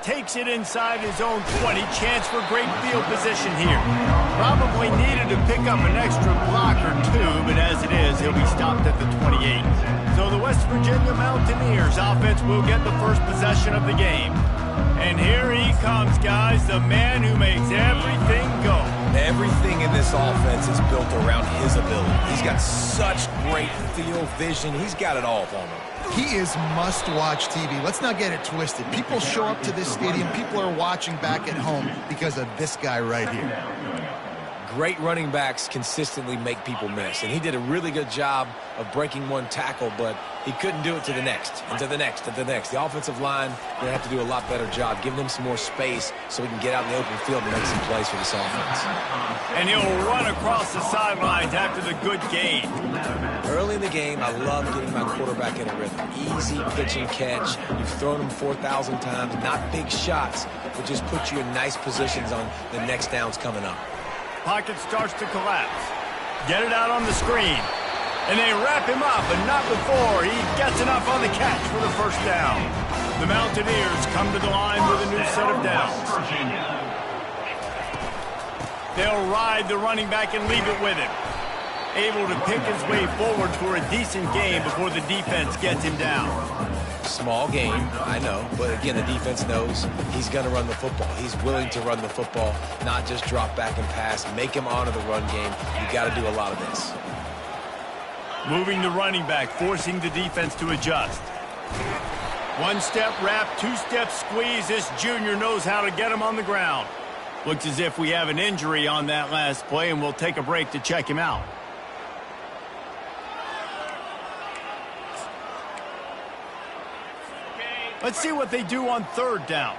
takes it inside his own 20. Chance for great field position here. Probably needed to pick up an extra block or two, but as it is, he'll be stopped at the 28. So the West Virginia Mountaineers offense will get the first possession of the game. And here he comes, guys, the man who makes everything go. Everything in this offense is built around his ability. He's got such great field vision. He's got it all for him. He is must-watch TV. Let's not get it twisted. People show up to this stadium. People are watching back at home because of this guy right here. Great running backs consistently make people miss, and he did a really good job of breaking one tackle, but he couldn't do it to the next, and to the next, and to the next. The offensive line will have to do a lot better job, giving them some more space so we can get out in the open field and make some plays for this offense. And he'll run across the sidelines after the good gain. Early in the game, I love getting my quarterback in a rhythm. Easy pitch and catch. You've thrown him 4,000 times, not big shots, but just put you in nice positions on the next downs coming up. Pocket starts to collapse. Get it out on the screen. And they wrap him up, but not before he gets enough on the catch for the first down. The Mountaineers come to the line with a new set of downs. They'll ride the running back and leave it with him. Able to pick his way forward for a decent gain before the defense gets him down. Small game, I know, but again, the defense knows he's going to run the football. He's willing to run the football, not just drop back and pass, make him honor the run game. You got to do a lot of this. Moving the running back, forcing the defense to adjust. One-step wrap, two-step squeeze. This junior knows how to get him on the ground. Looks as if we have an injury on that last play, and we'll take a break to check him out. Let's see what they do on third down.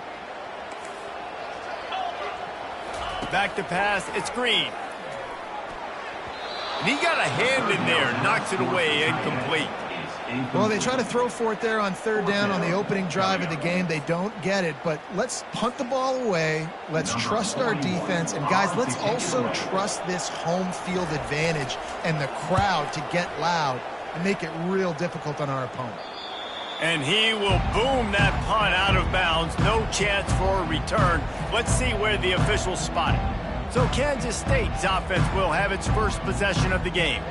Back to pass, it's Green. And he got a hand in there, knocks it away, incomplete. Well, they try to throw for it there on third down on the opening drive of the game. They don't get it, but let's punt the ball away. Let's trust our defense. And, guys, let's also trust this home field advantage and the crowd to get loud and make it real difficult on our opponent. And he will boom that punt out of bounds. No chance for a return. Let's see where the officials spot it. So Kansas State's offense will have its first possession of the game.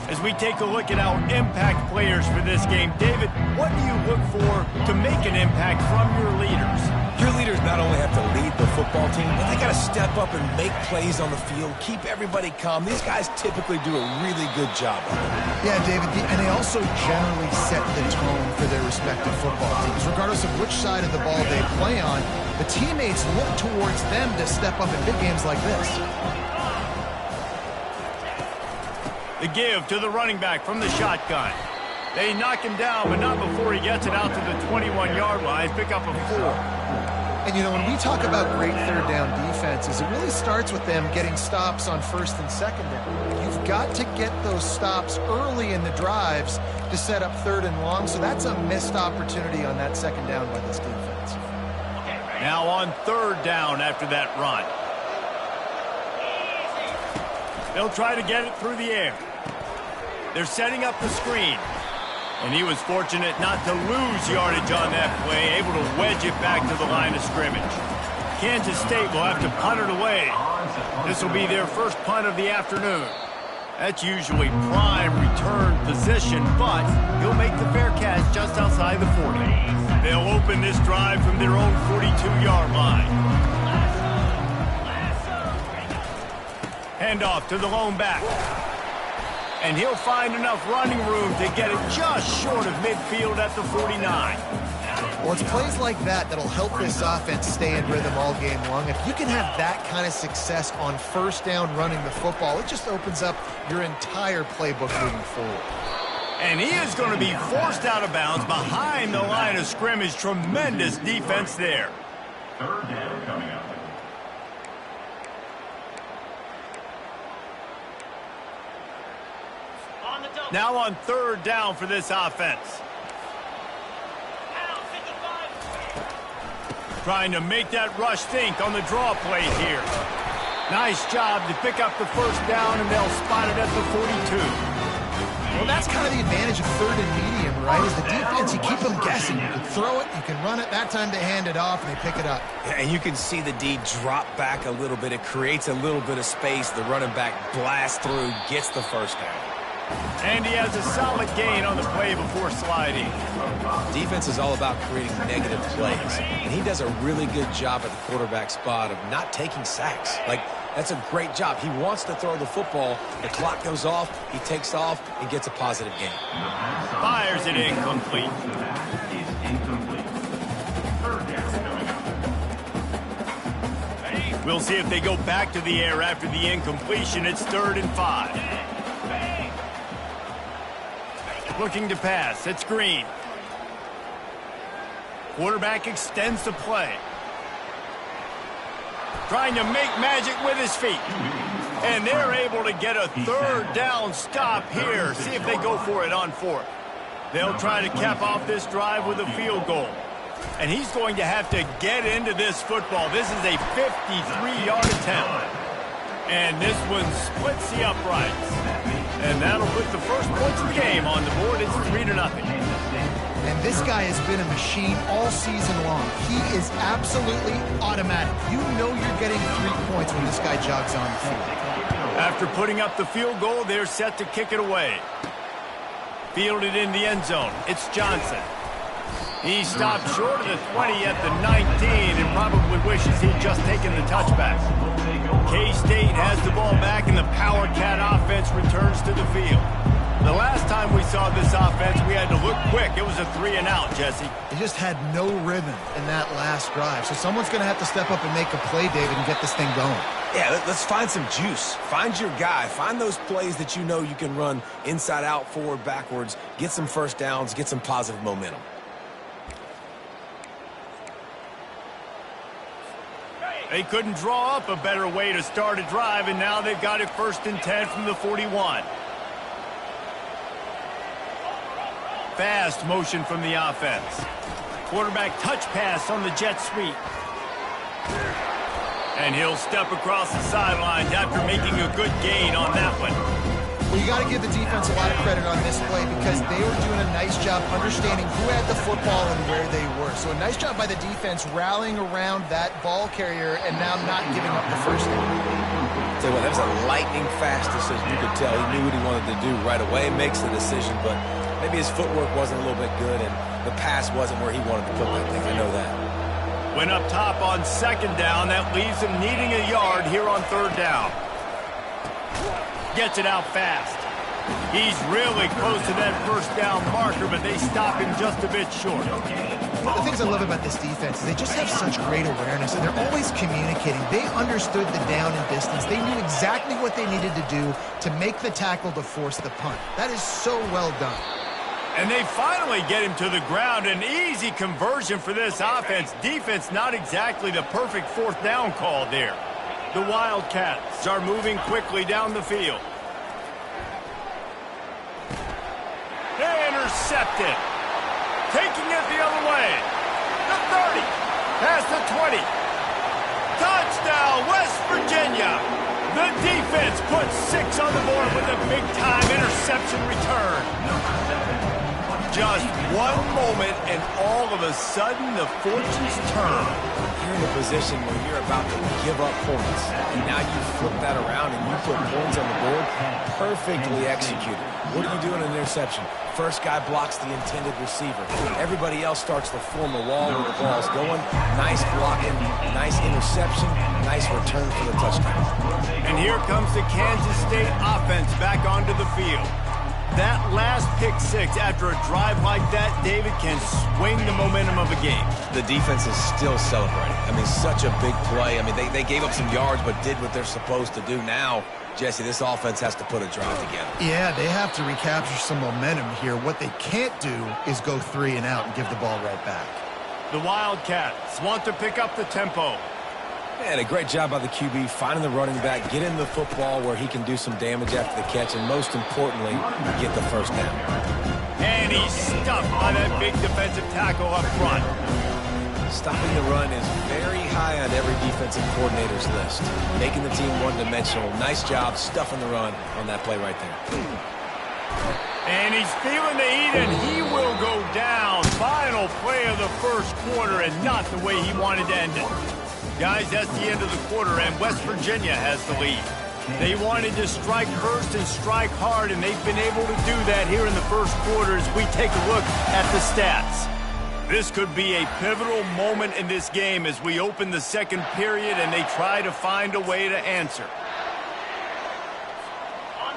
As we take a look at our impact players for this game, David, what do you look for to make an impact from your leaders? Your leaders not only have to lead the football team, but they got to step up and make plays on the field, keep everybody calm. These guys typically do a really good job of it. Yeah, David, and they also generally set the tone for their respective football teams. Regardless of which side of the ball they play on, the teammates look towards them to step up in big games like this. The give to the running back from the shotgun. They knock him down, but not before he gets it out to the 21-yard line. Pick up a 4. And, you know, when we talk about great third down defenses, it really starts with them getting stops on first and second down. You've got to get those stops early in the drives to set up third and long, so that's a missed opportunity on that second down by this defense. Now on third down after that run. They'll try to get it through the air. They're setting up the screen. And he was fortunate not to lose yardage on that play, able to wedge it back to the line of scrimmage. Kansas State will have to punt it away. This will be their first punt of the afternoon. That's usually prime return position, but he'll make the fair catch just outside the 40. They'll open this drive from their own 42-yard line. Handoff to the lone back. And he'll find enough running room to get it just short of midfield at the 49. Well, it's plays like that that'll help this offense stay in rhythm all game long. If you can have that kind of success on first down running the football, it just opens up your entire playbook moving forward. And he is going to be forced out of bounds behind the line of scrimmage. Tremendous defense there. Third down coming up. Now on third down for this offense. Trying to make that rush think on the draw play here. Nice job to pick up the first down, and they'll spot it at the 42. Well, that's kind of the advantage of third and medium right? Is the defense, you keep them guessing. You can throw it, you can run it. That time they hand it off and they pick it up. Yeah, and you can see the D drop back a little bit. It creates a little bit of space. The running back blasts through, gets the first down. And he has a solid gain on the play before sliding. Defense is all about creating negative plays, and he does a really good job at the quarterback spot of not taking sacks. Like, that's a great job. He wants to throw the football. The clock goes off, he takes off, and gets a positive gain. Fires it incomplete. Is incomplete. Third down coming up. We'll see if they go back to the air after the incompletion. It's 3rd and 5. Looking to pass. It's Green. Quarterback extends the play. Trying to make magic with his feet. And they're able to get a 3rd down stop here. See if they go for it on 4th. They'll try to cap off this drive with a field goal. And he's going to have to get into this football. This is a 53-yard attempt. And this one splits the uprights. And that'll put the first points of the game on the board. It's 3-0. And this guy has been a machine all season long. He is absolutely automatic. You know you're getting 3 points when this guy jogs on the field. After putting up the field goal, they're set to kick it away. Fielded in the end zone. It's Johnson. He stopped short of the 20 at the 19 and probably wishes he'd just taken the touchback. K-State has the ball back and the Power Cat offense returns to the field. The last time we saw this offense, we had to look quick. It was a 3-and-out, Jesse. They just had no rhythm in that last drive. So someone's going to have to step up and make a play, David, and get this thing going. Yeah, let's find some juice. Find your guy. Find those plays that you know you can run inside out, forward, backwards. Get some first downs. Get some positive momentum. They couldn't draw up a better way to start a drive, and now they've got it 1st and 10 from the 41. Fast motion from the offense. Quarterback touch pass on the jet sweep. And he'll step across the sidelines after making a good gain on that one. Well, you got to give the defense a lot of credit on this play because they were doing a nice job understanding who had the football and where they were. So a nice job by the defense rallying around that ball carrier and now not giving up the first down. Tell you what, that was a lightning fast decision. You could tell he knew what he wanted to do right away. Makes the decision, but maybe his footwork wasn't a little bit good and the pass wasn't where he wanted to put that thing. I know that. Went up top on 2nd down. That leaves him needing a yard here on 3rd down. Gets it out fast. He's really close to that first down marker, but they stop him just a bit short. One of the things I love about this defense is they just have such great awareness, and they're always communicating. They understood the down and distance. They knew exactly what they needed to do to make the tackle to force the punt. That is so well done. And they finally get him to the ground. An easy conversion for this offense. Defense not exactly the perfect 4th down call there. The Wildcats are moving quickly down the field. Intercepted. Taking it the other way. The 30. Past the 20. Touchdown, West Virginia. The defense puts 6 on the board with a big-time interception return. Just one moment, and all of a sudden, the fortunes turn. You're in a position where you're about to give up points, and now you flip that around and you put points on the board. Perfectly executed. What do you do in an interception? First guy blocks the intended receiver. Everybody else starts to form a wall where the ball's going. Nice blocking, nice interception, nice return for the touchdown. And here comes the Kansas State offense back onto the field. That last pick 6 after a drive like that, David, can swing the momentum of a game. The defense is still celebrating. I mean, such a big play. I mean, they gave up some yards but did what they're supposed to do. Now, Jesse, this offense has to put a drive together. Yeah, they have to recapture some momentum here. What they can't do is go 3 and out and give the ball right back. The Wildcats want to pick up the tempo. And a great job by the QB finding the running back, get in the football where he can do some damage after the catch, and most importantly, get the first down. And he's stuffed by that big defensive tackle up front. Stopping the run is very high on every defensive coordinator's list. Making the team one-dimensional. Nice job stuffing the run on that play right there. And he's feeling the heat, and he will go down. Final play of the first quarter, and not the way he wanted to end it. Guys, that's the end of the quarter, and West Virginia has the lead. They wanted to strike first and strike hard, and they've been able to do that here in the first quarter as we take a look at the stats. This could be a pivotal moment in this game as we open the second period and they try to find a way to answer.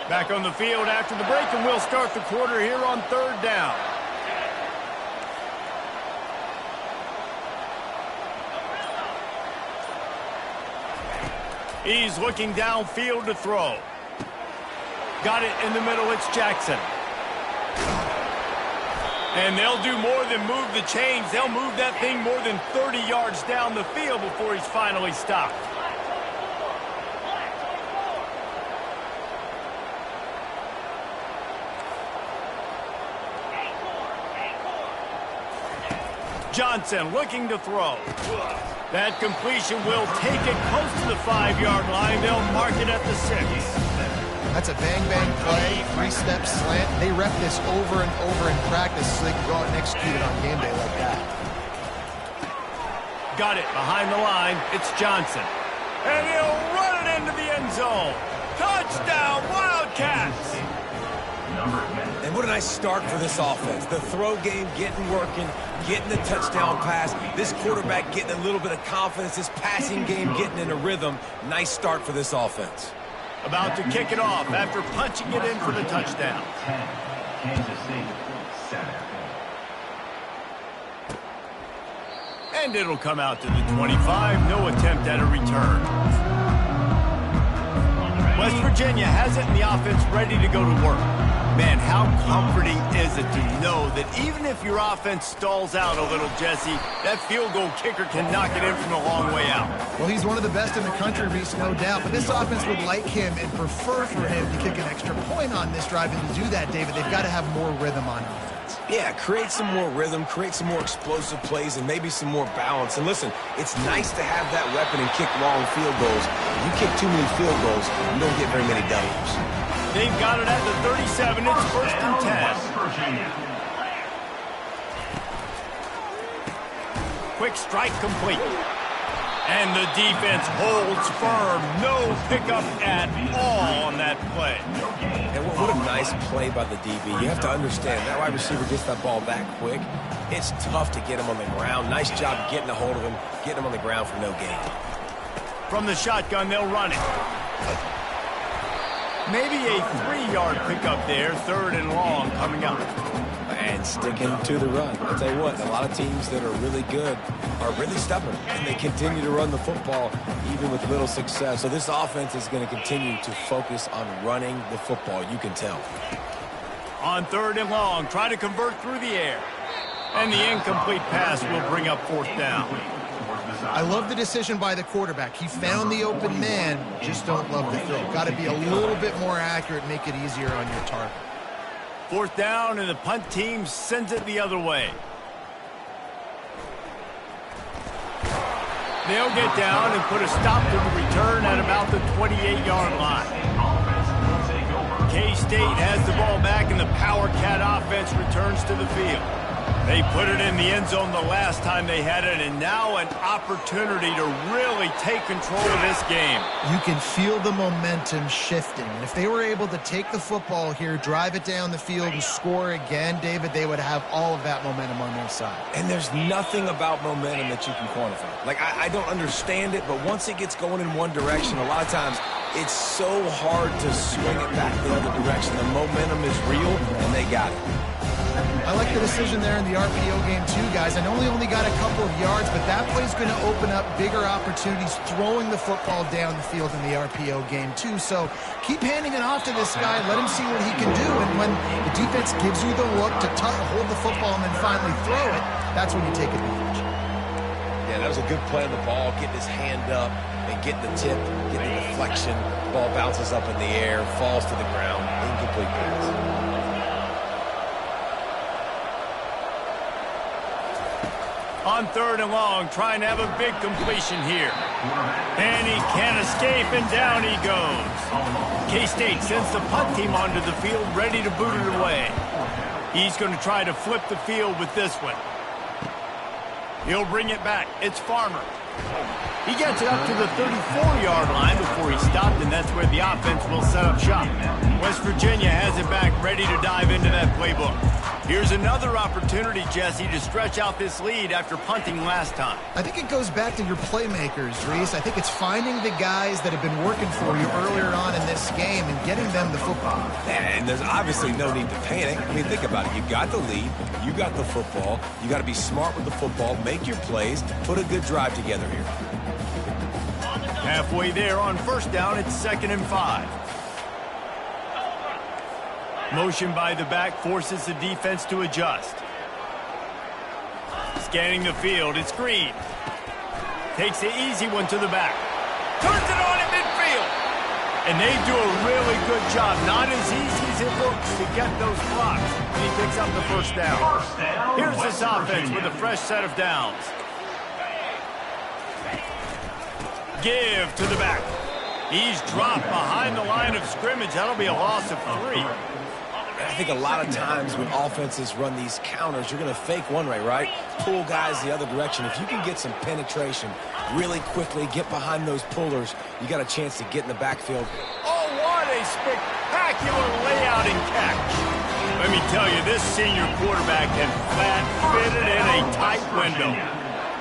Back on the field after the break, and we'll start the quarter here on third down. He's looking downfield to throw. Got it in the middle, it's Jackson. And they'll do more than move the chains. They'll move that thing more than 30 yards down the field before he's finally stopped. Johnson looking to throw. That completion will take it close to the 5-yard line. They'll mark it at the 6. That's a bang-bang play, 3-step slant. They rep this over and over in practice so they can go out and execute it on game day like that. Got it behind the line. It's Johnson. And he'll run it into the end zone. Touchdown, Wildcats! And what a nice start for this offense. The throw game getting working, getting the touchdown pass. This quarterback getting a little bit of confidence. This passing game getting in a rhythm. Nice start for this offense. About to kick it off after punching it in for the touchdown. And it'll come out to the 25. No attempt at a return. West Virginia has it in the offense ready to go to work. Man, how comforting is it to know that even if your offense stalls out a little, Jesse, that field goal kicker can knock it in from a long way out. Well, he's one of the best in the country, Reese, no doubt. But this offense would like him and prefer for him to kick an extra point on this drive. And to do that, David, they've got to have more rhythm on offense. Yeah, create some more rhythm, create some more explosive plays, and maybe some more balance. And listen, it's nice to have that weapon and kick long field goals. If you kick too many field goals, you don't get very many W's. They've got it at the 37. It's first and 10. Quick strike complete. And the defense holds firm. No pickup at all on that play. And what a nice play by the DB. You have to understand, that wide receiver gets that ball that quick. It's tough to get him on the ground. Nice job getting a hold of him, getting him on the ground for no gain. From the shotgun, they'll run it. Maybe a 3-yard pickup there, third and long coming up. And sticking to the run. I'll tell you what, a lot of teams that are really good are really stubborn, and they continue to run the football even with little success. So this offense is going to continue to focus on running the football, you can tell. On third and long, try to convert through the air. And the incomplete pass will bring up fourth down. I love the decision by the quarterback. He found the open man, just don't love the throw. Got to be a little bit more accurate, make it easier on your target. Fourth down, and the punt team sends it the other way. They'll get down and put a stop to the return at about the 28-yard line. K-State has the ball back, and the Power Cat offense returns to the field. They put it in the end zone the last time they had it, and now an opportunity to really take control of this game. You can feel the momentum shifting. And if they were able to take the football here, drive it down the field, and score again, David, they would have all of that momentum on their side. And there's nothing about momentum that you can quantify. Like, I don't understand it, but once it gets going in one direction, a lot of times it's so hard to swing it back the other direction. The momentum is real, and they got it. I like the decision there in the RPO game too, guys. I know he only got a couple of yards, but that play's going to open up bigger opportunities throwing the football down the field in the RPO game too. So keep handing it off to this guy. Let him see what he can do. And when the defense gives you the look to hold the football and then finally throw it, that's when you take advantage. Yeah, that was a good play on the ball, getting his hand up and getting the tip, getting the deflection. Ball bounces up in the air, falls to the ground, incomplete pass. On 3rd and long, trying to have a big completion here. And he can't escape, and down he goes. K-State sends the punt team onto the field, ready to boot it away. He's going to try to flip the field with this one. He'll bring it back. It's Farmer. He gets it up to the 34-yard line before he stopped, and that's where the offense will set up shop. West Virginia has it back, ready to dive into that playbook. Here's another opportunity, Jesse, to stretch out this lead after punting last time. I think it goes back to your playmakers, Reese. I think it's finding the guys that have been working for you earlier on in this game and getting them the football. And there's obviously no need to panic. I mean, think about it. You got the lead. You got the football. You got to be smart with the football, make your plays, put a good drive together here. Halfway there on 1st down, it's 2nd and 5. Motion by the back forces the defense to adjust. Scanning the field, it's Green. Takes the easy one to the back. Turns it on in midfield. And they do a really good job. Not as easy as it looks to get those blocks. And he picks up the 1st down. Here's this offense with a fresh set of downs. Give to the back. He's dropped behind the line of scrimmage. That'll be a loss of 3. I think a lot of times when offenses run these counters, you're going to fake one way, right? Pull guys the other direction. If you can get some penetration really quickly, get behind those pullers, you got a chance to get in the backfield. Oh, what a spectacular layout and catch. Let me tell you, this senior quarterback can flat fit it in a tight window.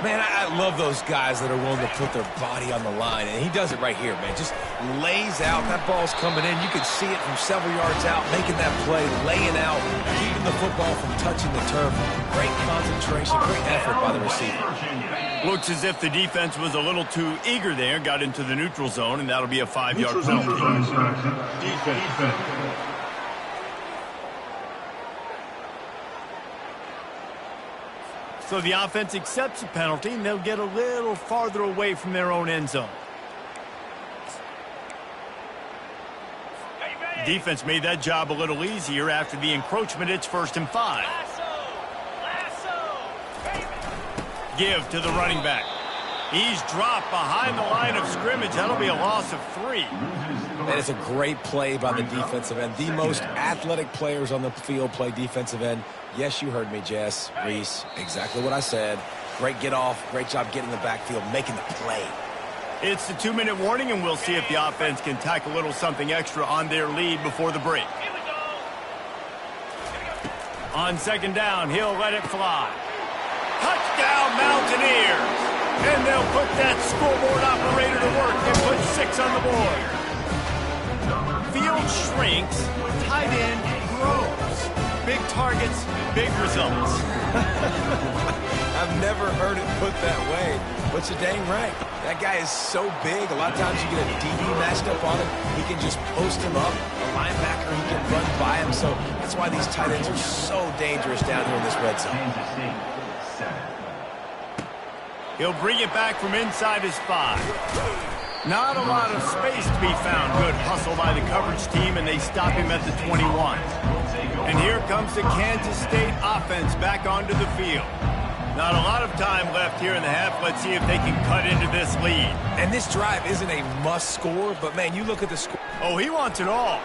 Man, I love those guys that are willing to put their body on the line, and he does it right here, man. Just lays out. That ball's coming in. You can see it from several yards out, making that play, laying out, keeping the football from touching the turf. Great concentration, great effort by the receiver. Looks as if the defense was a little too eager there, got into the neutral zone, and that'll be a 5-yard penalty. Defense. So the offense accepts the penalty, and they'll get a little farther away from their own end zone. Defense made that job a little easier after the encroachment. It's 1st and 5. Give to the running back. He's dropped behind the line of scrimmage. That'll be a loss of 3. That is a great play by the defensive end. The most athletic players on the field play defensive end. Yes, you heard me, Jess, Reese. Exactly what I said. Great get off. Great job getting the backfield, making the play. It's the 2-minute warning, and we'll see if the offense can tack a little something extra on their lead before the break. On 2nd down, he'll let it fly. Touchdown, Mountaineers! And they'll put that scoreboard operator to work and put 6 on the board. Field shrinks, tight end grows. Big targets, big results. I've never heard it put that way, but you're dang right. That guy is so big. A lot of times you get a DB matched up on him. He can just post him up. A linebacker, he can run by him. So that's why these tight ends are so dangerous down here in this red zone. He'll bring it back from inside his 5. Not a lot of space to be found. Good hustle by the coverage team, and they stop him at the 21. And here comes the Kansas State offense back onto the field. Not a lot of time left here in the half. Let's see if they can cut into this lead. And this drive isn't a must score, but, man, you look at the score. Oh, he wants it all.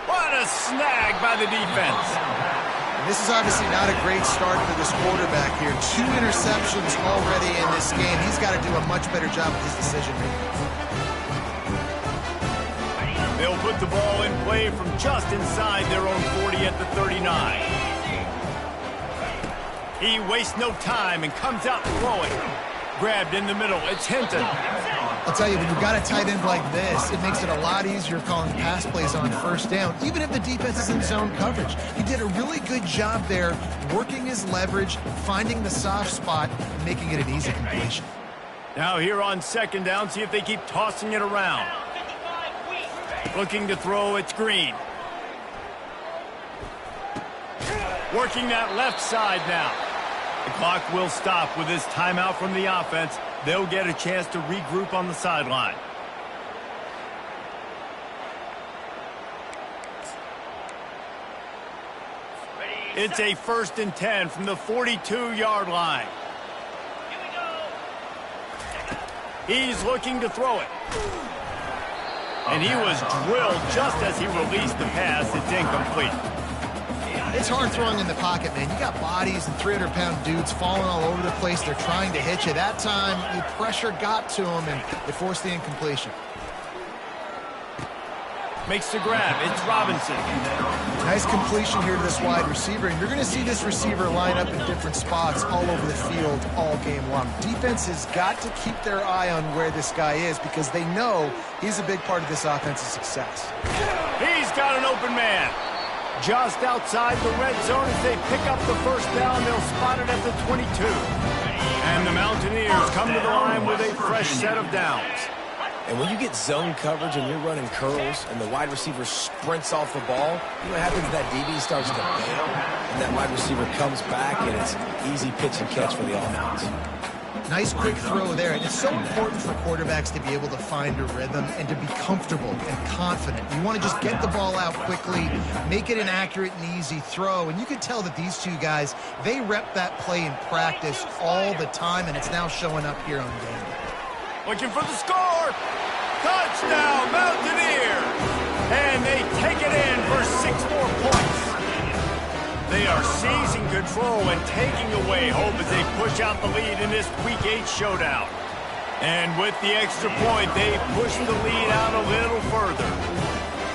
What a snag by the defense. This is obviously not a great start for this quarterback here. 2 interceptions already in this game. He's got to do a much better job with his decision-making. They'll put the ball in play from just inside their own 40 at the 39. He wastes no time and comes out throwing. Grabbed in the middle. It's Hinton. I'll tell you, when you've got a tight end like this, it makes it a lot easier calling pass plays on 1st down, even if the defense is in zone coverage. He did a really good job there, working his leverage, finding the soft spot, and making it an easy completion. Now here on 2nd down, see if they keep tossing it around. Looking to throw, it's Green. Working that left side now. The clock will stop with this timeout from the offense. They'll get a chance to regroup on the sideline. It's a 1st and 10 from the 42-yard line. He's looking to throw it. And he was drilled just as he released the pass. It's incomplete. It's hard throwing in the pocket, man. You got bodies and 300-pound dudes falling all over the place. They're trying to hit you. That time, the pressure got to him, and it forced the incompletion. Makes the grab. It's Robinson. Nice completion here to this wide receiver, and you're going to see this receiver line up in different spots all over the field all game long. Defense has got to keep their eye on where this guy is because they know he's a big part of this offense's success. He's got an open man. Just outside the red zone as they pick up the 1st down. They'll spot it at the 22. And the Mountaineers come to the line with a fresh set of downs. And when you get zone coverage and you're running curls and the wide receiver sprints off the ball, you know what happens? That DB starts to bail, and that wide receiver comes back, and it's easy pitch and catch for the offense. Nice quick throw there, and it's so important for quarterbacks to be able to find a rhythm and to be comfortable and confident. You want to just get the ball out quickly, make it an accurate and easy throw, and you can tell that these two guys, they rep that play in practice all the time, and it's now showing up here on game day. Looking for the score. Touchdown, Mountaineers. And they take it in for 6 more points. They are seizing control and taking away hope as they push out the lead in this Week 8 showdown. And with the extra point, they push the lead out a little further.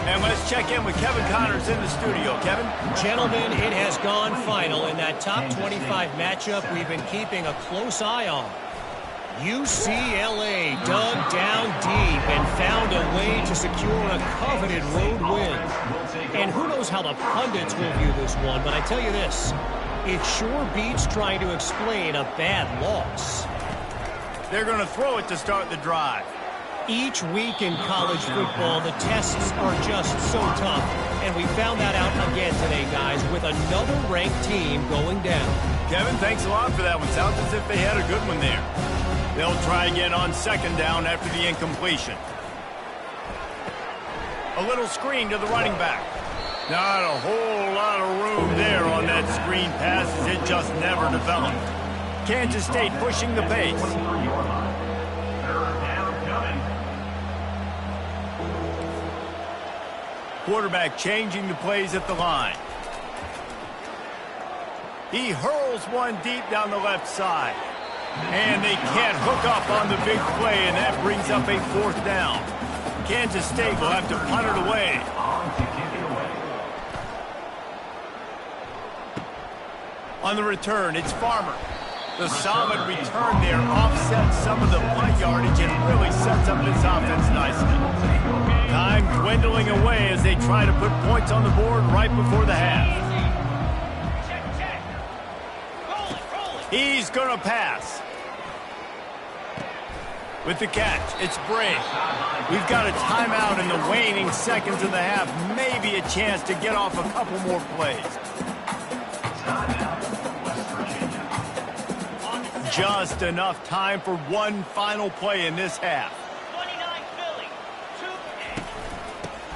And let's check in with Kevin Connors in the studio. Kevin? Gentlemen, it has gone final in that top 25 matchup we've been keeping a close eye on. UCLA dug down deep and found a way to secure a coveted road win. And who knows how the pundits will view this one, but I tell you this, it sure beats trying to explain a bad loss. They're going to throw it to start the drive. Each week in college football, the tests are just so tough, and we found that out again today, guys, with another ranked team going down. Kevin, thanks a lot for that one. Sounds as if they had a good one there. They'll try again on 2nd down after the incompletion. A little screen to the running back. Not a whole lot of room there on that screen pass as it just never developed. Kansas State pushing the pace. Quarterback changing the plays at the line. He hurls one deep down the left side. And they can't hook up on the big play, and that brings up a 4th down. Kansas State will have to punt it away. On the return, it's Farmer. The solid return there offsets some of the punt yardage and really sets up this offense nicely. Time dwindling away as they try to put points on the board right before the half. He's going to pass. With the catch, it's Bray. We've got a timeout in the waning seconds of the half. Maybe a chance to get off a couple more plays. Just enough time for one final play in this half.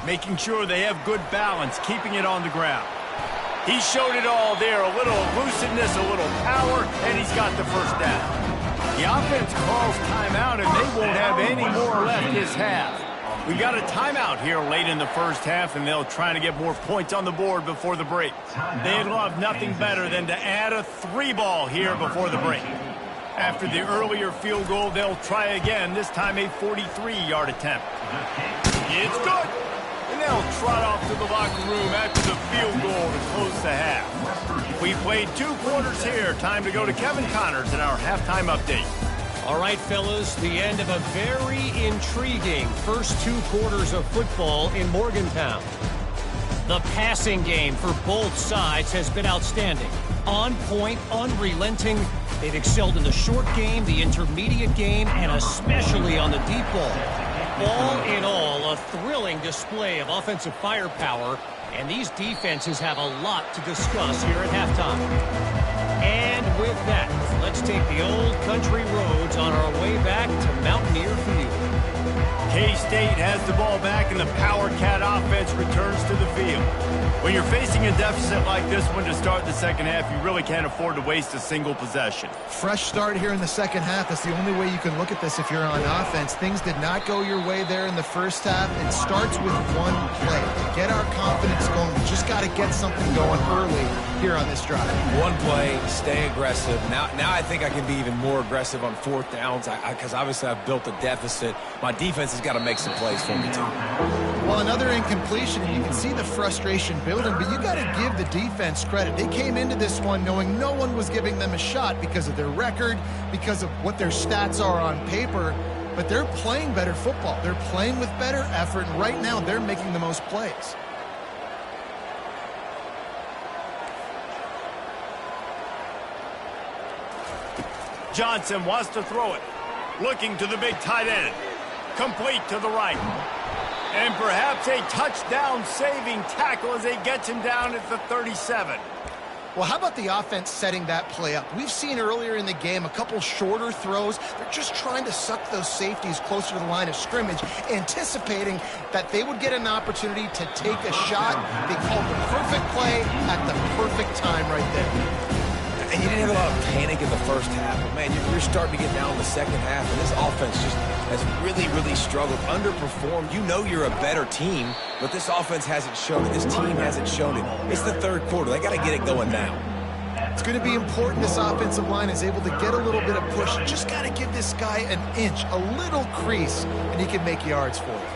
Making sure they have good balance, keeping it on the ground. He showed it all there, a little elusiveness, a little power, and he's got the 1st down. The offense calls timeout, and they won't have any more left this half. We got a timeout here late in the 1st half, and they'll try to get more points on the board before the break. They'd love nothing better than to add a 3-ball here before the break. After the earlier field goal, they'll try again, this time a 43-yard attempt. It's good! And they'll trot off to the locker room after the field goal to close the half. We played 2 quarters here. Time to go to Kevin Connors in our halftime update. All right, fellas, the end of a very intriguing first 2 quarters of football in Morgantown. The passing game for both sides has been outstanding. On point, unrelenting. They've excelled in the short game, the intermediate game, and especially on the deep ball. All in all, a thrilling display of offensive firepower, and these defenses have a lot to discuss here at halftime. And with that, let's take the old country roads on our way back to Mountaineer Field. K-State has the ball back, and the Power Cat offense returns to the field. When you're facing a deficit like this one to start the second half, you really can't afford to waste a single possession. Fresh start here in the second half. That's the only way you can look at this if you're on offense. Things did not go your way there in the first half. It starts with one play. To get our confidence going, we just got to get something going early here on this drive. One play, stay aggressive. Now I think I can be even more aggressive on fourth downs because obviously I've built a deficit. My defense has got to make some plays for me too. Well, another incompletion, and you can see the frustration building, but you got to give the defense credit. They came into this one knowing no one was giving them a shot because of their record, because of what their stats are on paper, but they're playing better football. They're playing with better effort, and right now they're making the most plays. Johnson wants to throw it. Looking to the big tight end. Complete to the right. And perhaps a touchdown-saving tackle as they get him down at the 37. Well, how about the offense setting that play up? We've seen earlier in the game a couple shorter throws. They're just trying to suck those safeties closer to the line of scrimmage, anticipating that they would get an opportunity to take a shot. They called the perfect play at the perfect time right there. And you didn't have a lot of panic in the first half. But, man, you're starting to get down in the second half, and this offense just has really, really struggled, underperformed. You know you're a better team, but this offense hasn't shown it. This team hasn't shown it. It's the third quarter. They got to get it going now. It's going to be important this offensive line is able to get a little bit of push. You just got to give this guy an inch, a little crease, and he can make yards for you.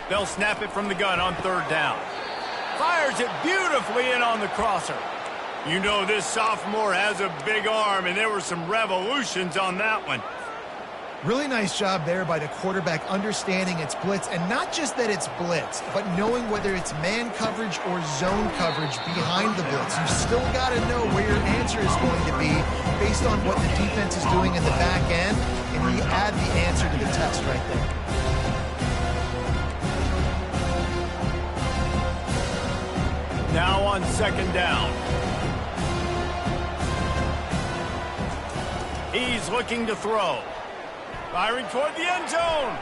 They'll snap it from the gun on third down. Fires it beautifully in on the crosser. You know this sophomore has a big arm, and there were some revolutions on that one. Really nice job there by the quarterback understanding it's blitz, and not just that it's blitz, but knowing whether it's man coverage or zone coverage behind the blitz. You still got to know where your answer is going to be based on what the defense is doing in the back end, and you add the answer to the test right there. Now on second down. He's looking to throw. Firing toward the end zone.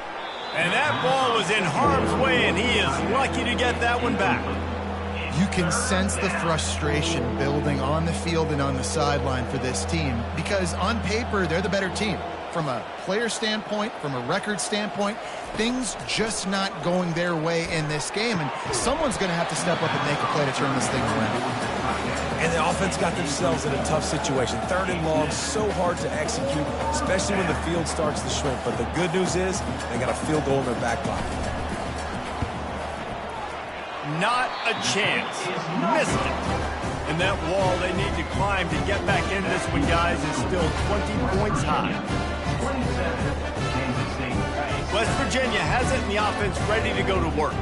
And that ball was in harm's way, and he is lucky to get that one back. You can sense the frustration building on the field and on the sideline for this team because on paper, they're the better team. From a player standpoint, from a record standpoint, things just not going their way in this game, and someone's going to have to step up and make a play to turn this thing around. And the offense got themselves in a tough situation. Third and long, so hard to execute, especially when the field starts to shrink. But the good news is they got a field goal in their back pocket. Not a chance. Missed it. And that wall they need to climb to get back into this one, guys, is still 20 points high. West Virginia has it, and the offense ready to go to work.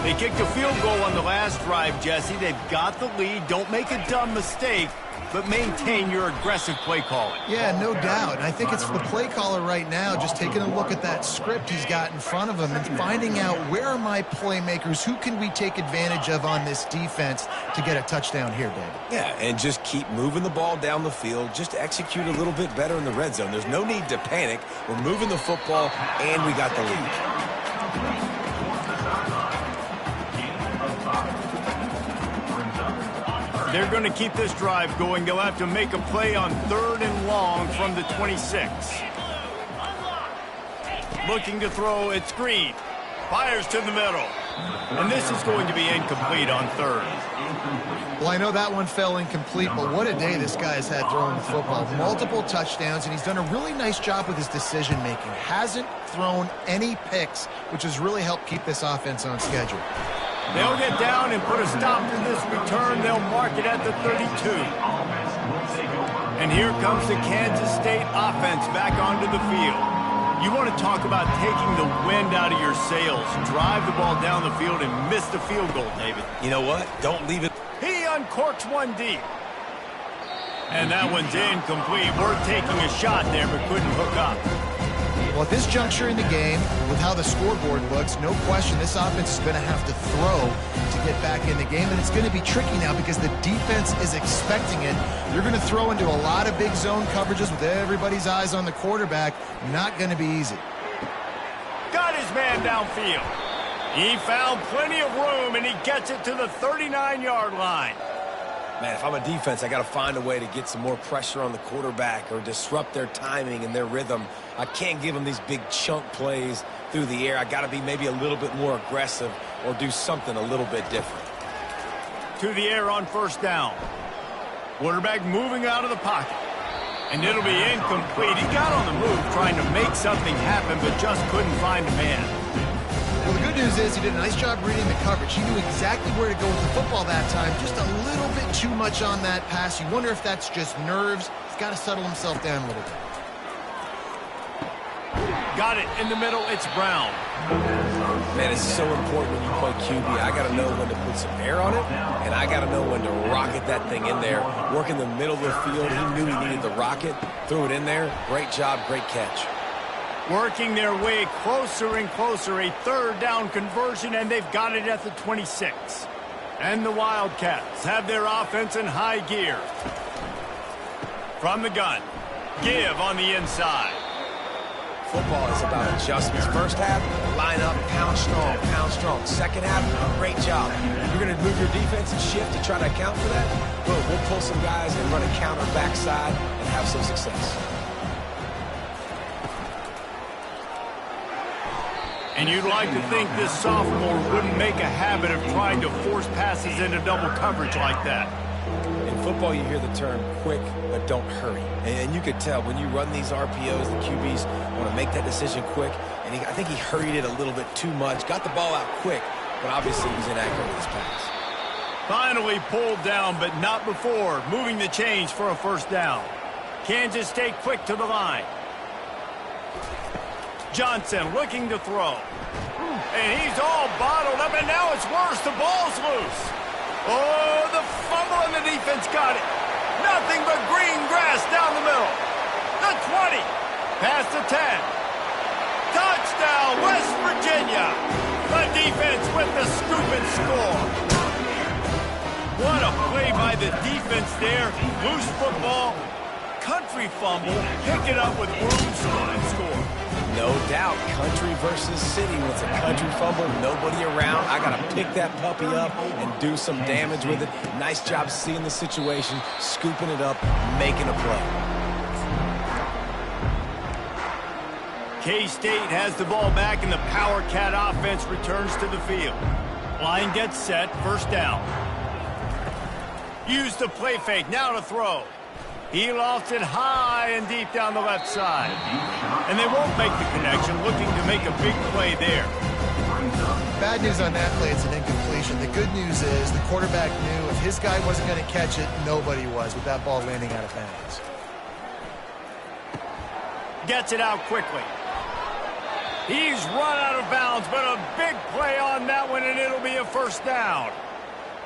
They kicked a field goal on the last drive, Jesse. They've got the lead. Don't make a dumb mistake, but maintain your aggressive play calling. Yeah, no doubt. And I think it's the play caller right now just taking a look at that script he's got in front of him and finding out where are my playmakers, who can we take advantage of on this defense to get a touchdown here, David. Yeah, and just keep moving the ball down the field. Just execute a little bit better in the red zone. There's no need to panic. We're moving the football, and we got the lead. They're going to keep this drive going. They'll have to make a play on third and long from the 26. Looking to throw at screen. Fires to the middle. And this is going to be incomplete on third. Well, I know that one fell incomplete, but what a day this guy has had throwing the football. Multiple touchdowns, and he's done a really nice job with his decision-making. Hasn't thrown any picks, which has really helped keep this offense on schedule. They'll get down and put a stop to this return. They'll mark it at the 32. And here comes the Kansas State offense back onto the field. You want to talk about taking the wind out of your sails. Drive the ball down the field and miss the field goal, David. You know what? Don't leave it. He uncorks one deep. And that one's incomplete. We're taking a shot there, but couldn't hook up. Well, at this juncture in the game, with how the scoreboard looks, no question this offense is going to have to throw to get back in the game, and it's going to be tricky now because the defense is expecting it. They're going to throw into a lot of big zone coverages with everybody's eyes on the quarterback. Not going to be easy. Got his man downfield. He found plenty of room, and he gets it to the 39-yard line. Man, if I'm a defense, I got to find a way to get some more pressure on the quarterback or disrupt their timing and their rhythm. I can't give them these big chunk plays through the air. I got to be maybe a little bit more aggressive or do something a little bit different. To the air on first down. Quarterback moving out of the pocket. And it'll be incomplete. He got on the move trying to make something happen, but just couldn't find a man. Well, the good news is he did a nice job reading the coverage. He knew exactly where to go with the football that time. Just a little bit too much on that pass. You wonder if that's just nerves. He's got to settle himself down a little bit. Got it in the middle. It's Brown. Man, it's so important when you play QB. I got to know when to put some air on it, and I got to know when to rocket that thing in there. Work in the middle of the field. He knew he needed the rocket. Threw it in there. Great job. Great catch. Working their way closer and closer. A third down conversion, and they've got it at the 26. And the Wildcats have their offense in high gear. From the gun. Give on the inside. Football is about adjustments. First half, line up, pound strong, pound strong. Second half, great job. You're going to move your defense and shift to try to account for that? Boom, we'll pull some guys and run a counter backside and have some success. And you'd like to think this sophomore wouldn't make a habit of trying to force passes into double coverage like that. In football, you hear the term quick, but don't hurry. And you could tell when you run these RPOs, the QBs want to make that decision quick. And I think he hurried it a little bit too much. Got the ball out quick, but obviously he was inaccurate with his pass. Finally pulled down, but not before moving the chains for a first down. Kansas stayed quick to the line. Johnson looking to throw. And he's all bottled up, and now it's worse. The ball's loose. Oh, the fumble, and the defense got it. Nothing but green grass down the middle. The 20. Past the 10. Touchdown, West Virginia. The defense with the scoop and score. What a play by the defense there. Loose football. Country fumble. Pick it up with room and score. No doubt, country versus city. When it's a country fumble, nobody around. I got to pick that puppy up and do some damage with it. Nice job seeing the situation, scooping it up, making a play. K-State has the ball back, and the Power Cat offense returns to the field. Line gets set, first down. Use the play fake, now to throw. He lofts it high and deep down the left side. And they won't make the connection, looking to make a big play there. Bad news on that play, it's an incompletion. The good news is the quarterback knew if his guy wasn't going to catch it, nobody was with that ball landing out of bounds. Gets it out quickly. He's run out of bounds, but a big play on that one, and it'll be a first down.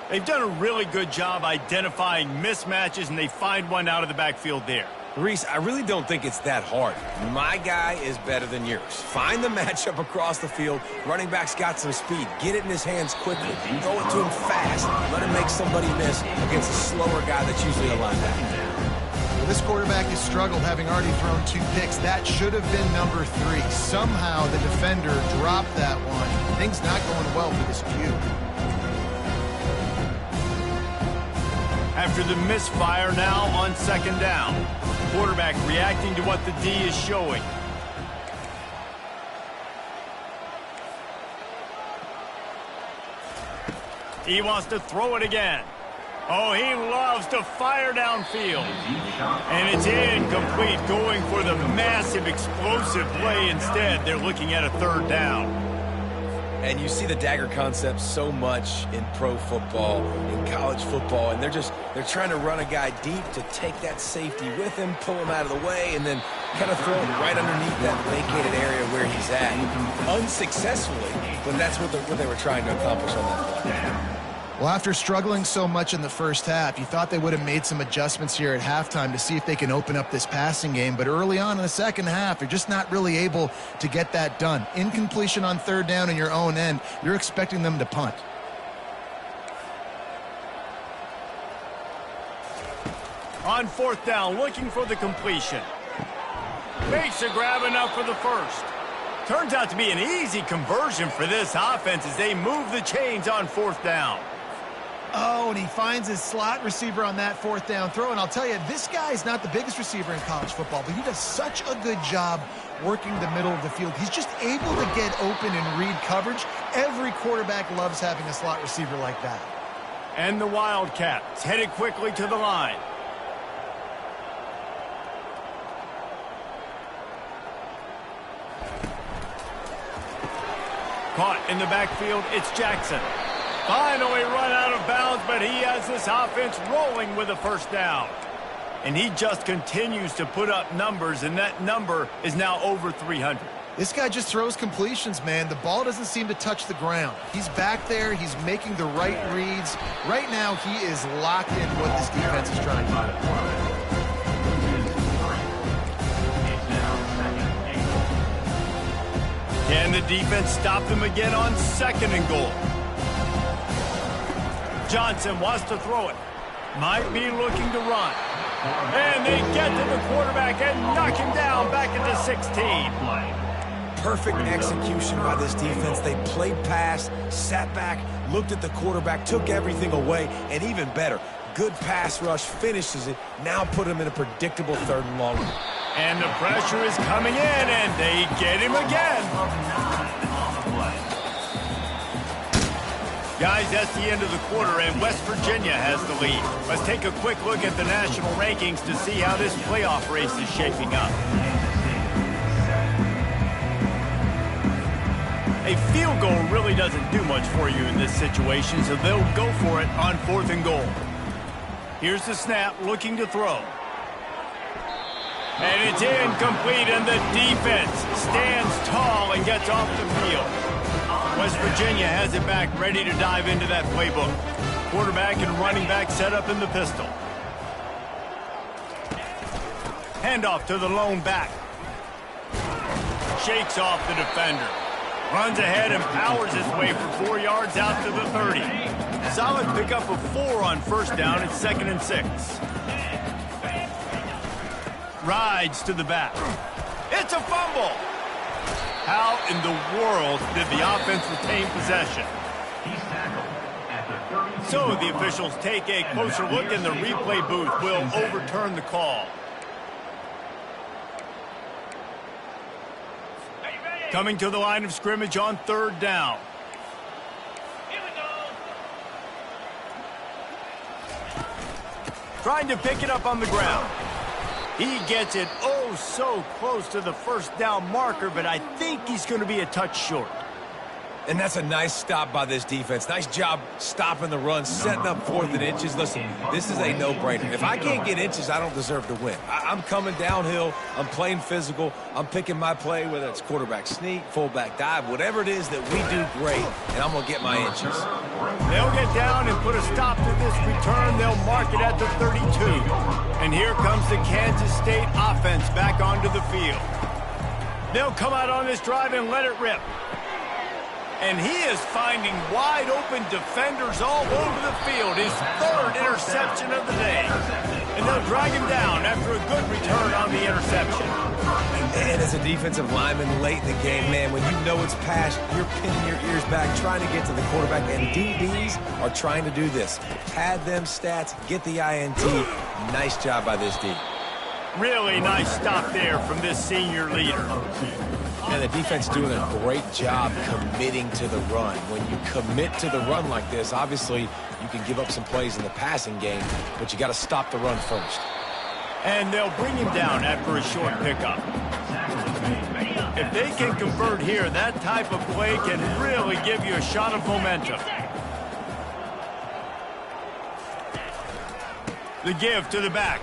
They've done a really good job identifying mismatches, and they find one out of the backfield there. Reese, I really don't think it's that hard. My guy is better than yours. Find the matchup across the field. Running back's got some speed. Get it in his hands quickly. Throw it to him fast. Let him make somebody miss against a slower guy that's usually a linebacker. Well, this quarterback has struggled, having already thrown 2 picks. That should have been number 3. Somehow the defender dropped that one. Things not going well for this Q. After the misfire, now on second down. Quarterback reacting to what the D is showing. He wants to throw it again. Oh, he loves to fire downfield. And it's incomplete, going for the massive explosive play instead. They're looking at a third down. And you see the dagger concept so much in pro football, in college football, and they're trying to run a guy deep to take that safety with him, pull him out of the way, and then kind of throw him right underneath that vacated area where he's at. Unsuccessfully, but that's what they were trying to accomplish on that play. Well, after struggling so much in the first half, you thought they would have made some adjustments here at halftime to see if they can open up this passing game. But early on in the second half, they're just not really able to get that done. Incompletion on third down in your own end, you're expecting them to punt. On fourth down, looking for the completion. Makes a grab enough for the first. Turns out to be an easy conversion for this offense as they move the chains on 4th down. Oh, and he finds his slot receiver on that 4th down throw. And I'll tell you, this guy is not the biggest receiver in college football, but he does such a good job working the middle of the field. He's just able to get open and read coverage. Every quarterback loves having a slot receiver like that. And the Wildcats headed quickly to the line. Caught in the backfield, it's Jackson. Finally run out of bounds, but he has this offense rolling with a 1st down. And he just continues to put up numbers, and that number is now over 300. This guy just throws completions, man. The ball doesn't seem to touch the ground. He's back there. He's making the right reads. Right now, he is locked in what this defense is trying to do. Can the defense stop them again on 2nd and goal? Johnson wants to throw it. Might be looking to run. And they get to the quarterback and knock him down back into 16. Perfect execution by this defense. They played pass, sat back, looked at the quarterback, took everything away, and even better, good pass rush, finishes it, now put him in a predictable 3rd and long. And the pressure is coming in, and they get him again. Guys, that's the end of the quarter, and West Virginia has the lead. Let's take a quick look at the national rankings to see how this playoff race is shaping up. A field goal really doesn't do much for you in this situation, so they'll go for it on 4th and goal. Here's the snap, looking to throw. And it's incomplete, and the defense stands tall and gets off the field. West Virginia has it back, ready to dive into that playbook. Quarterback and running back set up in the pistol. Handoff to the lone back. Shakes off the defender. Runs ahead and powers his way for 4 yards out to the 30. Solid pickup of 4 on 1st down. It's 2nd and 6. Rides to the back. It's a fumble. How in the world did the offense retain possession? So the officials take a closer look, and the replay booth will overturn the call. Coming to the line of scrimmage on 3rd down. Trying to pick it up on the ground. He gets it oh so close to the 1st down marker, but I think he's going to be a touch short. And that's a nice stop by this defense. Nice job stopping the run, setting up 4th and inches. Listen, this is a no-brainer. If I can't get inches, I don't deserve to win. I'm coming downhill. I'm playing physical. I'm picking my play, whether it's quarterback sneak, fullback dive, whatever it is that we do great, and I'm going to get my inches. They'll get down and put a stop to this return. They'll mark it at the 32. And here comes the Kansas State offense back onto the field. They'll come out on this drive and let it rip. And he is finding wide-open defenders all over the field. His 3rd interception of the day. And they'll drag him down after a good return on the interception. And as a defensive lineman late in the game, man, when you know it's past, you're pinning your ears back, trying to get to the quarterback. And DBs are trying to do this. Pad them stats, get the INT. Nice job by this D. Really nice stop there from this senior leader. And the defense doing a great job committing to the run. When you commit to the run like this, obviously you can give up some plays in the passing game, but you got to stop the run first. And they'll bring him down after a short pickup. If they can convert here, that type of play can really give you a shot of momentum. The give to the back.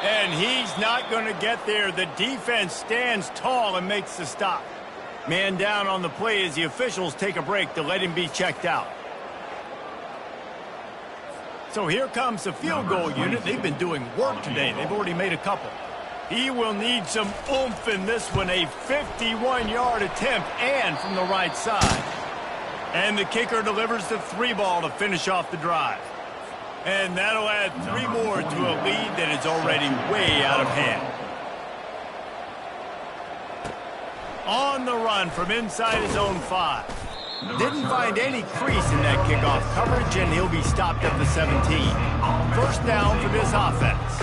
And he's not going to get there. The defense stands tall and makes the stop. Man down on the play as the officials take a break to let him be checked out. So here comes the field goal unit. They've been doing work today. They've already made a couple. He will need some oomph in this one. A 51-yard attempt and from the right side. And the kicker delivers the 3-ball to finish off the drive. And that'll add 3 more to a lead that is already way out of hand. On the run from inside his own 5. Didn't find any crease in that kickoff coverage, and he'll be stopped at the 17. First down for this offense.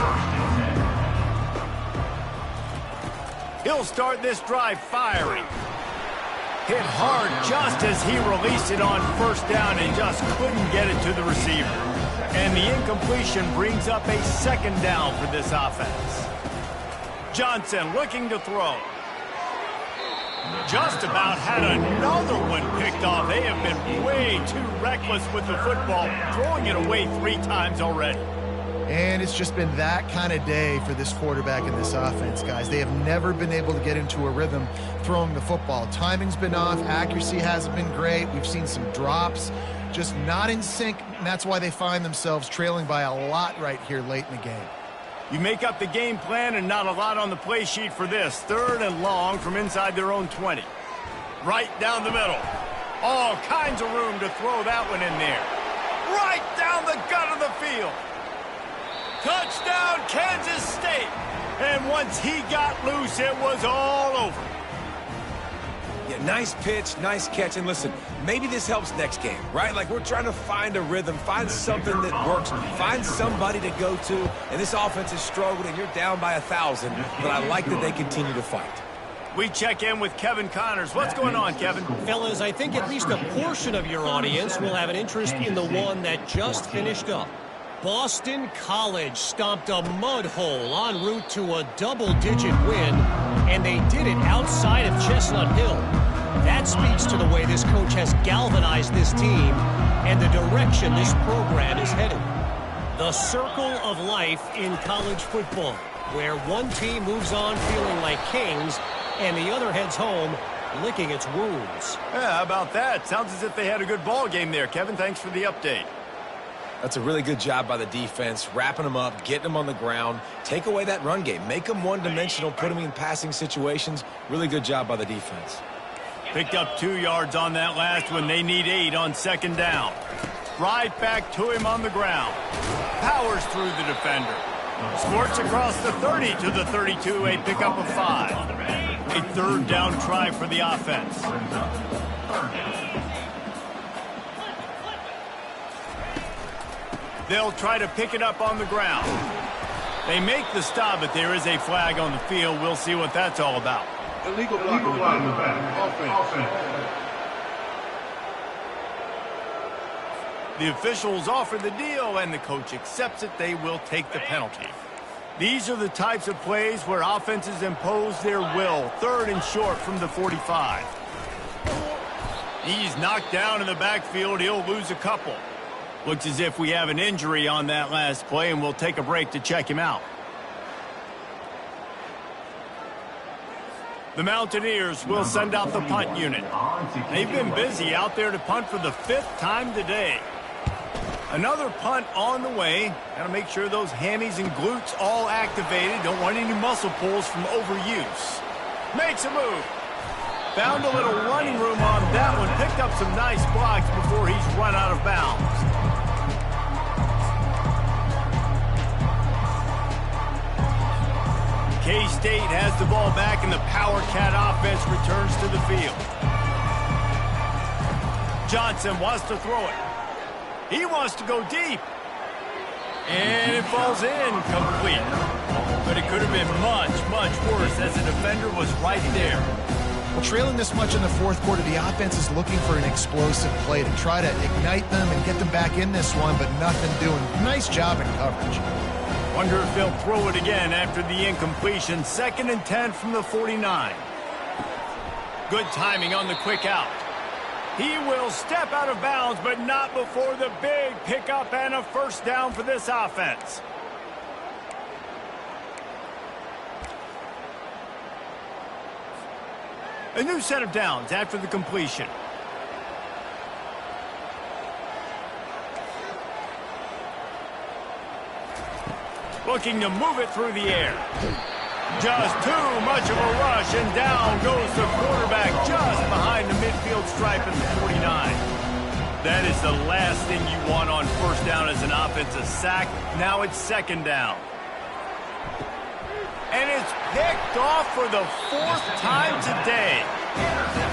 He'll start this drive firing. Hit hard just as he released it on first down and just couldn't get it to the receiver. And the incompletion brings up a second down for this offense. Johnson looking to throw. Just about had another one picked off. They have been way too reckless with the football, throwing it away 3 times already. And it's just been that kind of day for this quarterback and this offense, guys. They have never been able to get into a rhythm throwing the football. Timing's been off. Accuracy hasn't been great. We've seen some drops, just not in sync, and that's why they find themselves trailing by a lot right here late in the game. You make up the game plan and not a lot on the play sheet for this. 3rd and long from inside their own 20. Right down the middle. All kinds of room to throw that one in there. Right down the gut of the field. Touchdown, Kansas State. And once he got loose, it was all over. Yeah, nice pitch, nice catch. And listen, maybe this helps next game, right? Like, we're trying to find a rhythm, find something that works, find somebody to go to. And this offense is struggling. You're down by 1,000, but I like that they continue to fight. We check in with Kevin Connors. What's going on, Kevin? Fellas, I think at least a portion of your audience will have an interest in the one that just finished up. Boston College stomped a mud hole en route to a double-digit win, and they did it outside of Chestnut Hill. That speaks to the way this coach has galvanized this team and the direction this program is headed. The circle of life in college football, where one team moves on feeling like kings and the other heads home licking its wounds. Yeah, how about that? Sounds as if they had a good ball game there, Kevin. Thanks for the update. That's a really good job by the defense, wrapping them up, getting them on the ground. Take away that run game. Make them one-dimensional, put them in passing situations. Really good job by the defense. Picked up 2 yards on that last one. They need 8 on 2nd down. Right back to him on the ground. Powers through the defender. Squirts across the 30 to the 32, a pickup of 5. A 3rd down try for the offense. They'll try to pick it up on the ground. They make the stop, but there is a flag on the field. We'll see what that's all about. Illegal flag in the back. Offense. The officials offer the deal, and the coach accepts it. They will take the penalty. These are the types of plays where offenses impose their will. 3rd and short from the 45. He's knocked down in the backfield. He'll lose a couple. Looks as if we have an injury on that last play, and we'll take a break to check him out. The Mountaineers will send out the punt unit. They've been busy out there to punt for the 5th time today. Another punt on the way. Got to make sure those hammies and glutes all activated. Don't want any muscle pulls from overuse. Makes a move. Found a little running room on that one. Picked up some nice blocks before he's run out of bounds. K-State has the ball back, and the Power Cat offense returns to the field. Johnson wants to throw it. He wants to go deep. And it falls in complete. But it could have been much, much worse as the defender was right there. Well, trailing this much in the 4th quarter, the offense is looking for an explosive play to try to ignite them and get them back in this one, but nothing doing. Nice job in coverage. Wonder if they'll throw it again after the incompletion. 2nd and 10 from the 49. Good timing on the quick out. He will step out of bounds, but not before the big pickup and a 1st down for this offense. A new set of downs after the completion. Looking to move it through the air. Just too much of a rush, and down goes the quarterback just behind the midfield stripe at the 49. That is the last thing you want on 1st down as an offensive sack. Now it's 2nd down. And it's picked off for the 4th time today.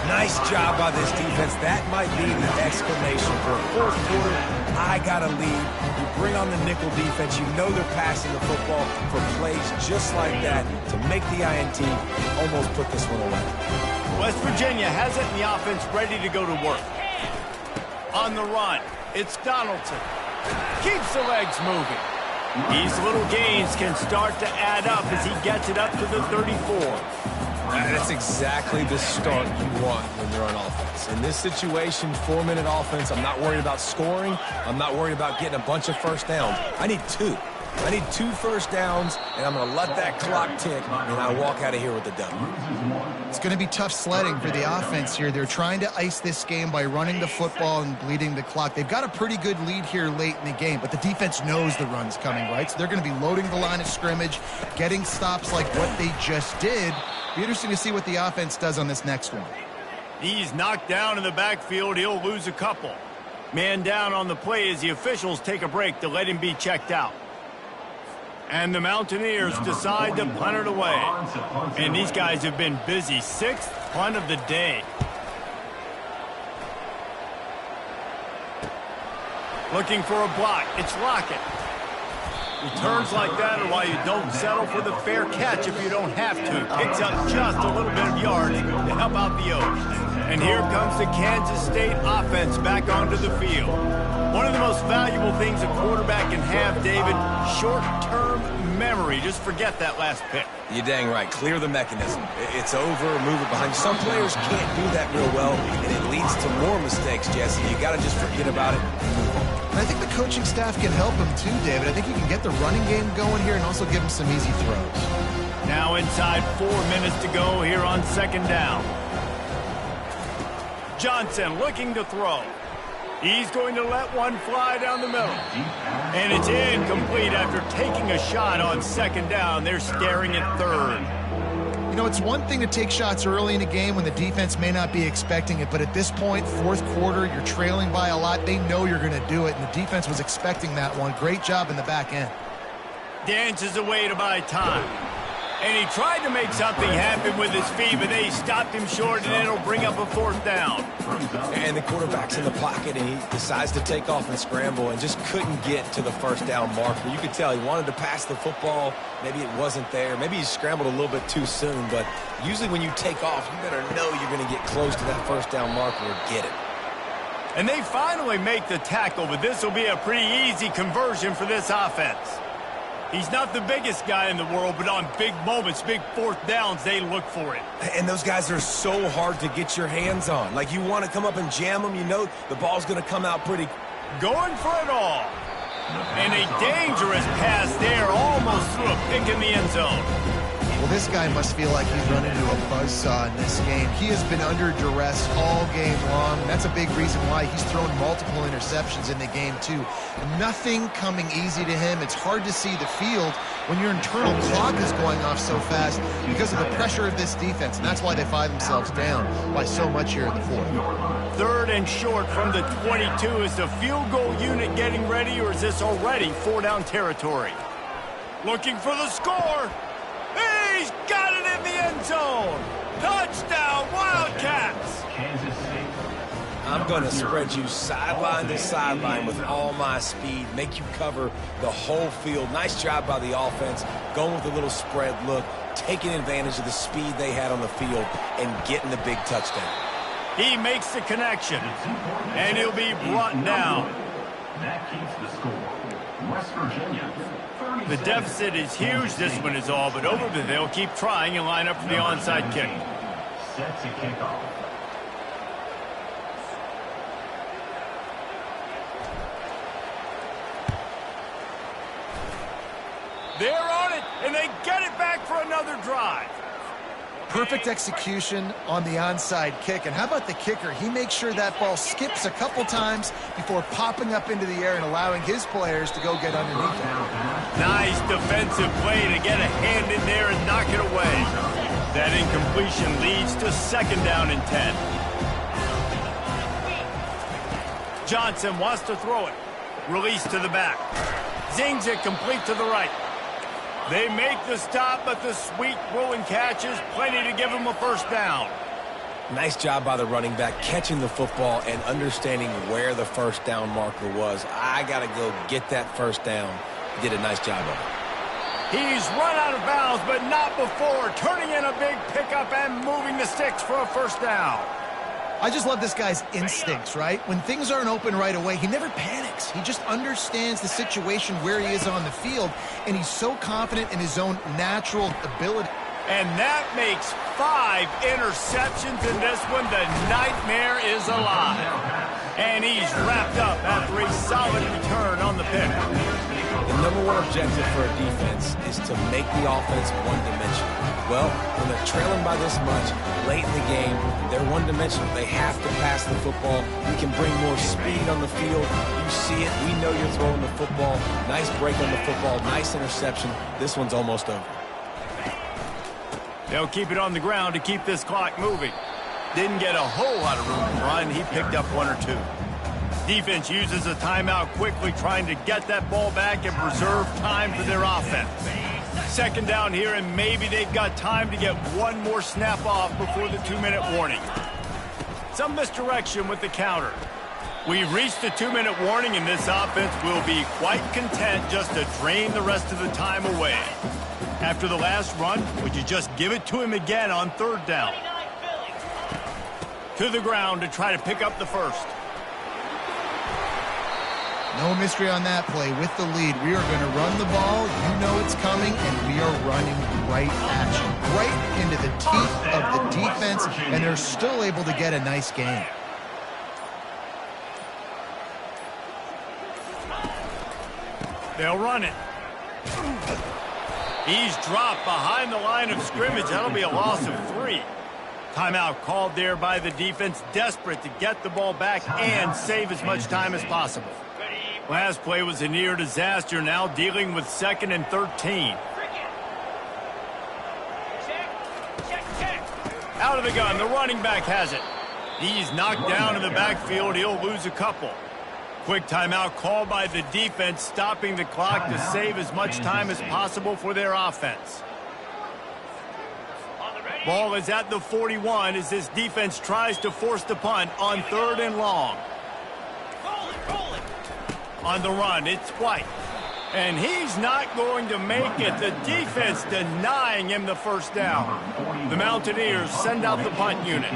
Nice job by this defense. That might be the explanation for a 4th quarter. I got a lead. You bring on the nickel defense. You know they're passing the football for plays just like that to make the INT almost put this one away. West Virginia has it in the offense ready to go to work. On the run, it's Donaldson. Keeps the legs moving. These little gains can start to add up as he gets it up to the 34. That's exactly the start you want when you're on offense. In this situation, 4-minute offense, I'm not worried about scoring. I'm not worried about getting a bunch of first downs. I need 2. I need 2 first downs, and I'm going to let that clock tick, and I walk out of here with the W. It's going to be tough sledding for the offense here. They're trying to ice this game by running the football and bleeding the clock. They've got a pretty good lead here late in the game, but the defense knows the run's coming, right? So they're going to be loading the line of scrimmage, getting stops like what they just did. Be interesting to see what the offense does on this next one. He's knocked down in the backfield. He'll lose a couple. Man down on the play as the officials take a break to let him be checked out. And the Mountaineers decide to punt it away. And these guys have been busy. 6th punt of the day. Looking for a block. It's Lockett. Returns like that are why you don't settle for the fair catch if you don't have to. Picks up just a little bit of yards to help out the Oaks. And here comes the Kansas State offense back onto the field. One of the most valuable things a quarterback can have, David, short-term memory. Just forget that last pick. You're dang right. Clear the mechanism. It's over, move it behind you. Some players can't do that real well, and it leads to more mistakes, Jesse. You got to just forget about it. And I think the coaching staff can help him too, David. I think you can get the running game going here and also give him some easy throws. Now inside 4 minutes to go here on 2nd down. Johnson looking to throw. He's going to let one fly down the middle. And it's incomplete after taking a shot on 2nd down. They're staring at 3rd. You know, it's one thing to take shots early in a game when the defense may not be expecting it, but at this point, 4th quarter, you're trailing by a lot. They know you're going to do it, and the defense was expecting that one. Great job in the back end. Dances away to buy time. And he tried to make something happen with his feet, but they stopped him short, and it'll bring up a 4th down. And the quarterback's in the pocket, and he decides to take off and scramble and just couldn't get to the 1st down marker. You could tell he wanted to pass the football. Maybe it wasn't there. Maybe he scrambled a little bit too soon, but usually when you take off, you better know you're going to get close to that 1st down marker or get it. And they finally make the tackle, but this will be a pretty easy conversion for this offense. He's not the biggest guy in the world, but on big moments, big 4th downs, they look for it. And those guys are so hard to get your hands on. Like, you want to come up and jam them, you know the ball's going to come out pretty. Going for it all. And a dangerous pass there, almost threw a pick in the end zone. Well, this guy must feel like he's run into a buzzsaw in this game. He has been under duress all game long. That's a big reason why he's thrown multiple interceptions in the game, too. Nothing coming easy to him. It's hard to see the field when your internal clock is going off so fast because of the pressure of this defense, and that's why they find themselves down by so much here in the 4th. 3rd and short from the 22. Is the field goal unit getting ready, or is this already 4-down territory? Looking for the score. He's got it in the end zone. Touchdown, Wildcats. I'm going to spread you sideline to sideline with all my speed, make you cover the whole field. Nice job by the offense, going with a little spread look, taking advantage of the speed they had on the field and getting the big touchdown. He makes the connection, and he'll be brought down. That keeps the score. West Virginia. The deficit is huge. This one is all but over, but they'll keep trying and line up for the onside kick. Set to kick off. They're on it, and they get it back for another drive. Perfect execution on the onside kick. And how about the kicker? He makes sure that ball skips a couple times before popping up into the air and allowing his players to go get underneath it. Nice defensive play to get a hand in there and knock it away. That incompletion leads to 2nd down and 10. Johnson wants to throw it. Release to the back. Zings it complete to the right. They make the stop, but the sweet throw and catch is plenty to give them a first down. Nice job by the running back catching the football and understanding where the first down marker was. I got to go get that first down. He did a nice job of it. He's run out of bounds, but not before turning in a big pickup and moving the sticks for a first down. I just love this guy's instincts, right? When things aren't open right away, he never panics. He just understands the situation where he is on the field, and he's so confident in his own natural ability. And that makes 5 interceptions in this one. The nightmare is alive. And he's wrapped up after a solid return on the pick. The number one objective for a defense is to make the offense one-dimensional. Well, when they're trailing by this much late in the game, they're one-dimensional. They have to pass the football. We can bring more speed on the field. You see it. We know you're throwing the football. Nice break on the football. Nice interception. This one's almost over. They'll keep it on the ground to keep this clock moving. Didn't get a whole lot of room to run. He picked up 1 or 2. Defense uses a timeout quickly, trying to get that ball back and preserve time for their offense. Second down here, and maybe they've got time to get 1 more snap off before the 2-minute warning. Some misdirection with the counter. We've reached the 2-minute warning, and this offense will be quite content just to drain the rest of the time away. After the last run, would you just give it to him again on 3rd down? To the ground to try to pick up the first. No mystery on that play. With the lead, we are going to run the ball. You know it's coming, and we are running right at you. Right into the teeth of the defense, and they're still able to get a nice gain. They'll run it. He's dropped behind the line of scrimmage. That'll be a loss of 3. Timeout called there by the defense, desperate to get the ball back and save as much time as possible. Last play was a near disaster, now dealing with 2nd and 13. Out of the gun, the running back has it. He's knocked down in the backfield. He'll lose a couple. Quick timeout called by the defense, stopping the clock to save as much time as possible for their offense. Ball is at the 41 as this defense tries to force the punt on 3rd and long. On the run, it's White. And he's not going to make it. The defense denying him the first down. The Mountaineers send out the punt unit.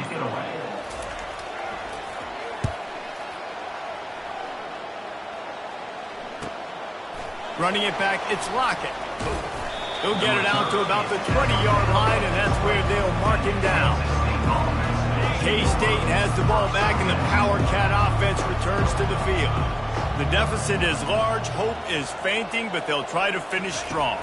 Running it back, it's Lockett. He'll get it out to about the 20-yard line, and that's where they'll mark him down. K-State has the ball back, and the Power Cat offense returns to the field. The deficit is large, hope is fainting, but they'll try to finish strong.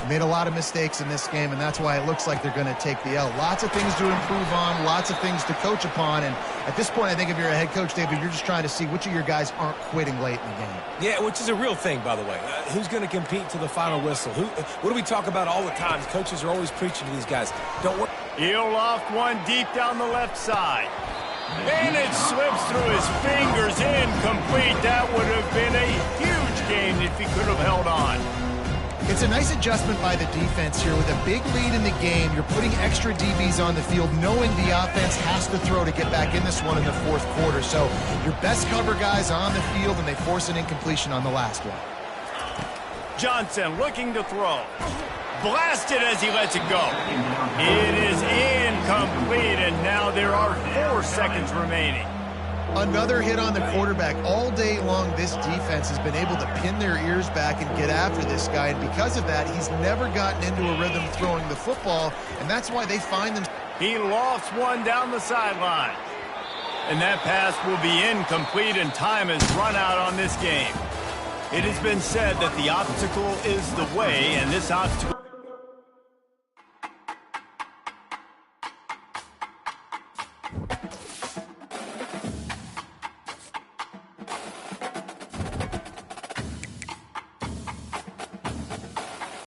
Made a lot of mistakes in this game, and that's why it looks like they're going to take the L. Lots of things to improve on, lots of things to coach upon, and at this point, I think if you're a head coach, David, you're just trying to see which of your guys aren't quitting late in the game. Yeah, which is a real thing, by the way. Who's going to compete to the final whistle? What do we talk about all the time? Coaches are always preaching to these guys. Don't worry. He'll loft one deep down the left side. And it slips through his fingers, incomplete. That would have been a huge gain if he could have held on. It's a nice adjustment by the defense here. With a big lead in the game, you're putting extra DBs on the field, knowing the offense has to throw to get back in this one in the 4th quarter. So your best cover guys on the field, and they force an incompletion on the last one. Johnson looking to throw. Blasted as he lets it go. It is incomplete, and now there are 4 seconds remaining. Another hit on the quarterback. All day long, this defense has been able to pin their ears back and get after this guy, and because of that, he's never gotten into a rhythm throwing the football, and that's why they find them. He lofts one down the sideline. And that pass will be incomplete, and time has run out on this game. It has been said that the obstacle is the way, and this obstacle